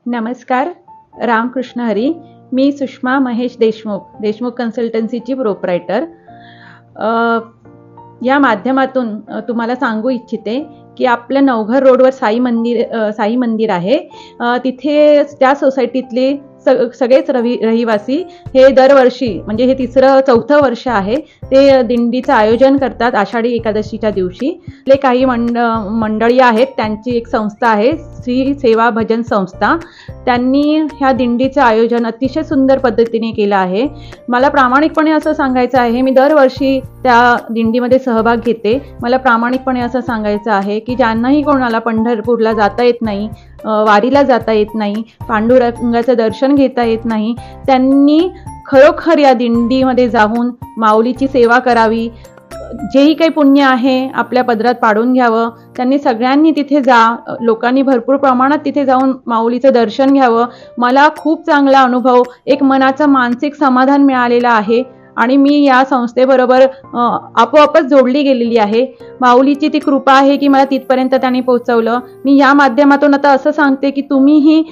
नमस्कार. रामकृष्ण हरी. मी सुषमा महेश देशमुख कन्सल्टन्सीची प्रोप्रायटर. या माध्यमातून तुम्हाला सांगू इच्छिते की आपल्या नवघर रोडवर साई मंदिर आहे. तिथे त्या सोसायटीतले सगळेच रहिवासी हे दरवर्षी म्हणजे हे चौथं वर्ष आहे ते दिंडीचं आयोजन करतात. आषाढी एकादशीच्या दिवशी आपले काही मंडळी आहेत, त्यांची एक संस्था आहे श्री सेवा भजन संस्था. त्यांनी ह्या दिंडीचं आयोजन अतिशय सुंदर पद्धतीने केलं आहे. मला प्रामाणिकपणे असं सांगायचं आहे, मी दरवर्षी त्या दिंडीमध्ये सहभाग घेते. मला प्रामाणिकपणे असं सांगायचं आहे की ज्यांनाही कोणाला पंढरपूरला जाता येत नाही, वारीला जाता येत नाही, पांडुरंगाचं दर्शन घेता येत नाही, त्यांनी खरोखर या दिंडीमध्ये जाऊन माऊलीची सेवा करावी. जेही काही पुण्य आहे आपल्या पदरात पाडून घ्यावं. त्यांनी सगळ्यांनी तिथे लोकांनी भरपूर प्रमाणात तिथे जाऊन माऊलीचं दर्शन घ्यावं. मला खूप चांगला अनुभव, एक मनाचं मानसिक समाधान मिळालेलं आहे आणि मी या संस्थेबरोबर आपोआपच जोडली गेलेली आहे. माऊलीची ती कृपा आहे की मला तिथपर्यंत त्यांनी पोहोचवलं. मी या माध्यमातून आता असं सांगते की तुम्हीही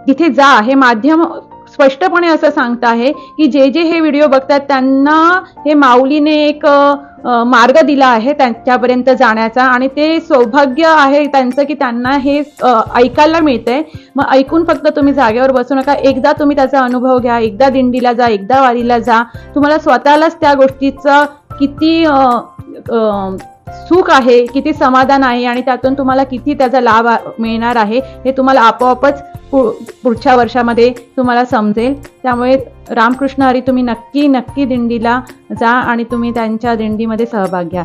तिथे जा. हे माध्यम स्पष्टपणे असं सांगत आहे की जे हे व्हिडिओ बघतात त्यांना हे माऊलीने एक मार्ग दिला आहे त्यांच्यापर्यंत जाण्याचा आणि ते सौभाग्य आहे त्यांचं की त्यांना हे ऐकायला मिळतंय. मग ऐकून फक्त तुम्ही जागेवर बसू नका. एकदा तुम्ही त्याचा अनुभव घ्या, एकदा दिंडीला जा, एकदा वारीला जा. तुम्हाला स्वतःलाच त्या गोष्टीचं किती सुख आहे, किती समाधान आहे आणि त्यातून तुम्हाला किती त्याचा लाभ मिळणार आहे हे तुम्हाला आपोआपच पुढच्या वर्षामध्ये तुम्हाला समजेल. त्यामुळे रामकृष्ण हरी, तुम्ही नक्की दिंडीला जा आणि तुम्ही त्यांच्या दिंडीमध्ये सहभाग घ्या.